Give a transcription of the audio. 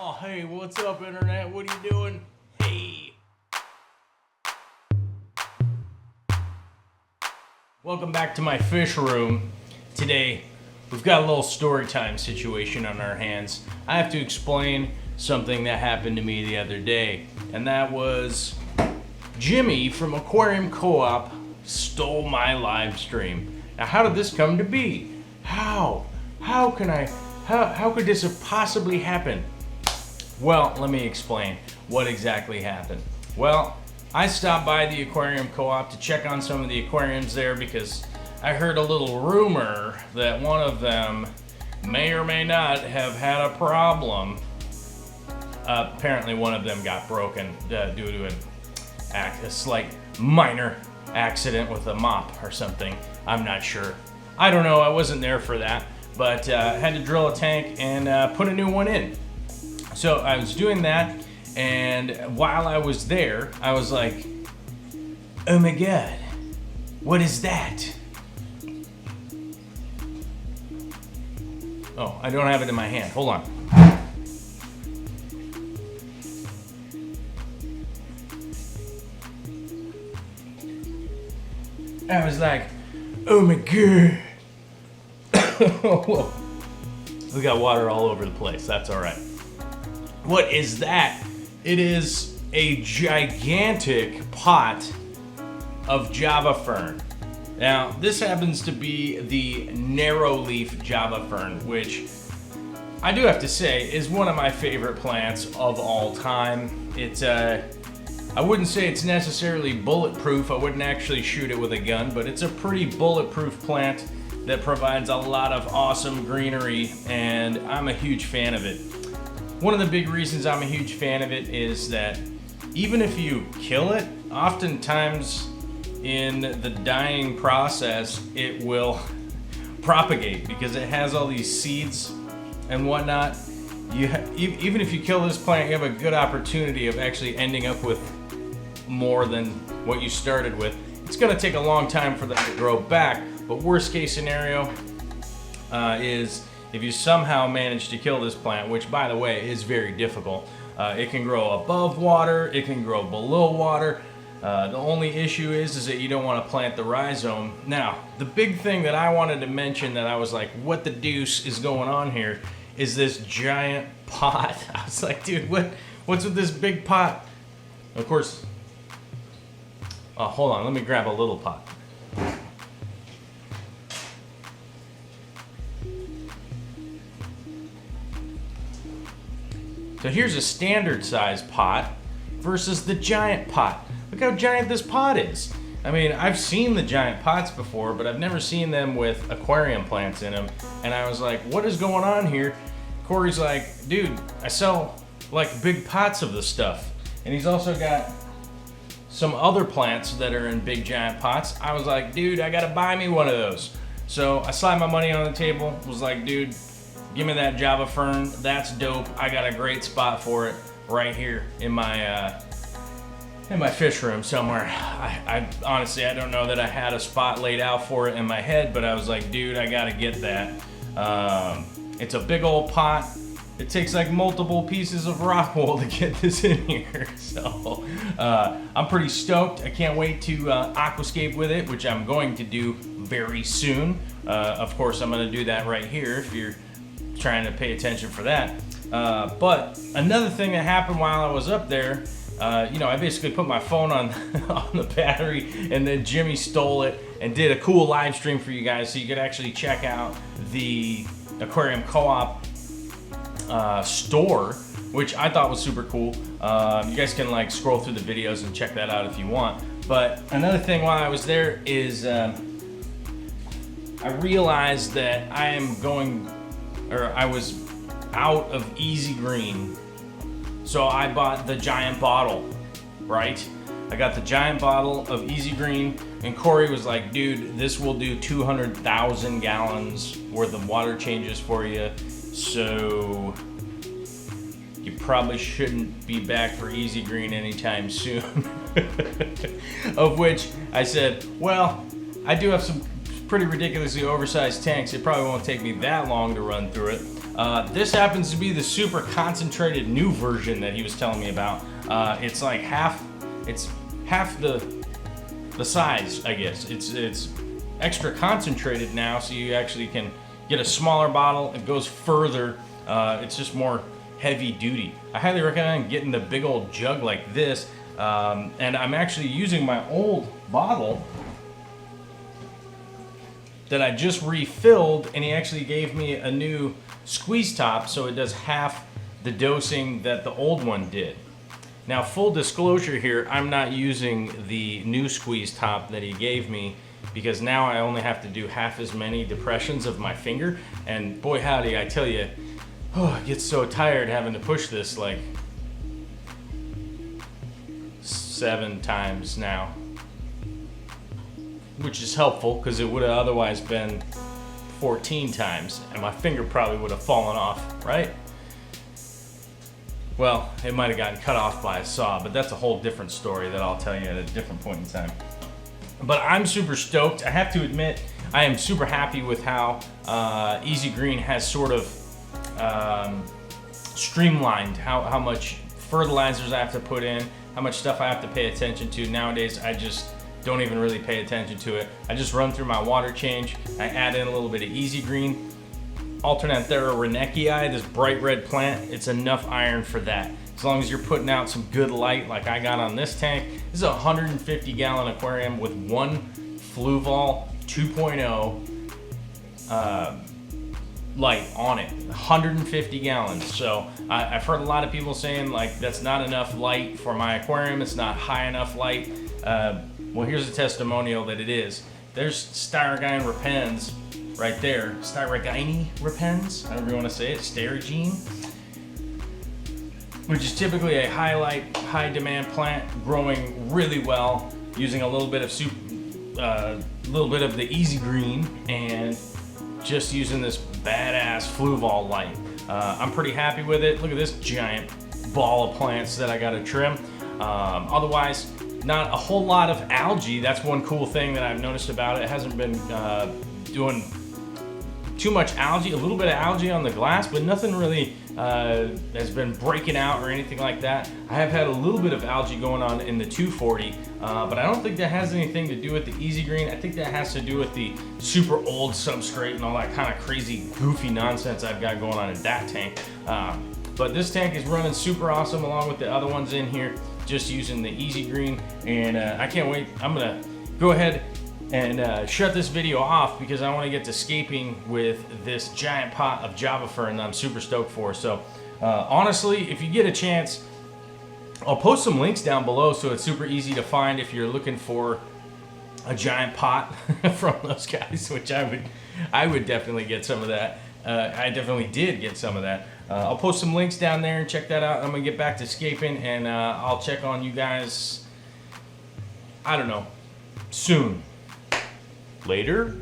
Oh, hey, what's up, Internet? What are you doing? Hey. Welcome back to my fish room. Today, we've got a little story time situation on our hands. I have to explain something that happened to me the other day, and that was Jimmy from Aquarium Co-op stole my live stream. Now, how did this come to be? How could this have possibly happened? Well, let me explain what exactly happened. Well, I stopped by the Aquarium Co-op to check on some of the aquariums there because I heard a little rumor that one of them may or may not have had a problem. Apparently one of them got broken due to a slight minor accident with a mop or something. I'm not sure. I don't know, I wasn't there for that, but had to drill a tank and put a new one in. So I was doing that, and while I was there, I was like, oh my god, what is that? Oh, I don't have it in my hand, hold on. I was like, oh my god. Whoa. We got water all over the place, that's all right. What is that? It is a gigantic pot of Java Fern. Now, this happens to be the narrow leaf Java Fern, which I do have to say is one of my favorite plants of all time. It's I wouldn't say it's necessarily bulletproof. I wouldn't actually shoot it with a gun, but it's a pretty bulletproof plant that provides a lot of awesome greenery, and I'm a huge fan of it. One of the big reasons I'm a huge fan of it is that even if you kill it, oftentimes in the dying process, it will propagate because it has all these seeds and whatnot. Even if you kill this plant, you have a good opportunity of actually ending up with more than what you started with. It's going to take a long time for that to grow back, but worst case scenario is if you somehow manage to kill this plant, which by the way is very difficult. It can grow above water, it can grow below water. The only issue is that you don't want to plant the rhizome. Now, the big thing that I wanted to mention that I was like, what the deuce is going on here, is this giant pot. I was like, dude, what's with this big pot? Of course, hold on, let me grab a little pot. So here's a standard size pot versus the giant pot. Look how giant this pot is. I mean, I've seen the giant pots before, but I've never seen them with aquarium plants in them. And I was like, what is going on here? Corey's like, dude, I sell like big pots of this stuff. And he's also got some other plants that are in big giant pots. I was like, dude, I gotta buy me one of those. So I slapped my money on the table, was like, dude, give me that Java Fern, that's dope. I got a great spot for it right here in my fish room somewhere. I honestly, I don't know that I had a spot laid out for it in my head, but I was like, dude, I gotta get that. It's a big old pot. It takes like multiple pieces of rock wool to get this in here. So I'm pretty stoked. I can't wait to aquascape with it, which I'm going to do very soon. Of course, I'm gonna do that right here if you're trying to pay attention for that. But another thing that happened while I was up there, I basically put my phone on on the battery, and then Jimmy stole it and did a cool live stream for you guys so you could actually check out the Aquarium Co-op store, which I thought was super cool. You guys can like scroll through the videos and check that out if you want. But another thing while I was there is I realized that I was out of Easy Green. So I bought the giant bottle, right? I got the giant bottle of Easy Green, and Corey was like, dude, this will do 200,000 gallons worth of water changes for you, so you probably shouldn't be back for Easy Green anytime soon. Of which I said, well, I do have some pretty ridiculously oversized tanks. It probably won't take me that long to run through it. This happens to be the super concentrated new version that he was telling me about. It's like half the size, I guess. It's extra concentrated now, so you actually can get a smaller bottle. It goes further. It's just more heavy duty. I highly recommend getting the big old jug like this. And I'm actually using my old bottle that I just refilled, and he actually gave me a new squeeze top, so it does half the dosing that the old one did. Now, full disclosure here, I'm not using the new squeeze top that he gave me, because now I only have to do half as many depressions of my finger, and boy howdy, I tell you, I get so tired having to push this like 7 times now, which is helpful because it would have otherwise been 14 times and my finger probably would have fallen off, right? Well, it might have gotten cut off by a saw, but that's a whole different story that I'll tell you at a different point in time. But I'm super stoked. I have to admit, I am super happy with how Easy Green has sort of streamlined how much fertilizers I have to put in, how much stuff I have to pay attention to. Nowadays, I just don't even really pay attention to it. I just run through my water change. I add in a little bit of Easy Green. Alternanthera reinekii, this bright red plant, it's enough iron for that. As long as you're putting out some good light like I got on this tank. This is a 150 gallon aquarium with one Fluval 2.0 light on it, 150 gallons. So I've heard a lot of people saying like that's not enough light for my aquarium, it's not high enough light. Well, here's a testimonial that it is. There's styrogine repens right there, styrogine repens, however you want to say it, sterigine, which is typically a highlight, high demand plant growing really well using a little bit of the Easy Green and just using this badass Fluval light. I'm pretty happy with it. Look at this giant ball of plants that I got to trim. Otherwise, not a whole lot of algae. That's one cool thing that I've noticed about it. It hasn't been doing too much algae, a little bit of algae on the glass, but nothing really has been breaking out or anything like that. I have had a little bit of algae going on in the 240, but I don't think that has anything to do with the Easy Green. I think that has to do with the super old substrate and all that kind of crazy, goofy nonsense I've got going on in that tank. But this tank is running super awesome along with the other ones in here, just using the Easy Green, and I can't wait. I'm gonna go ahead and shut this video off because I want to get to scaping with this giant pot of Java Fern that I'm super stoked for. So honestly, if you get a chance, I'll post some links down below so it's super easy to find if you're looking for a giant pot from those guys, which I would definitely get some of that. I definitely did get some of that. I'll post some links down there and check that out. I'm gonna get back to scaping, and I'll check on you guys, I don't know, soon. Later.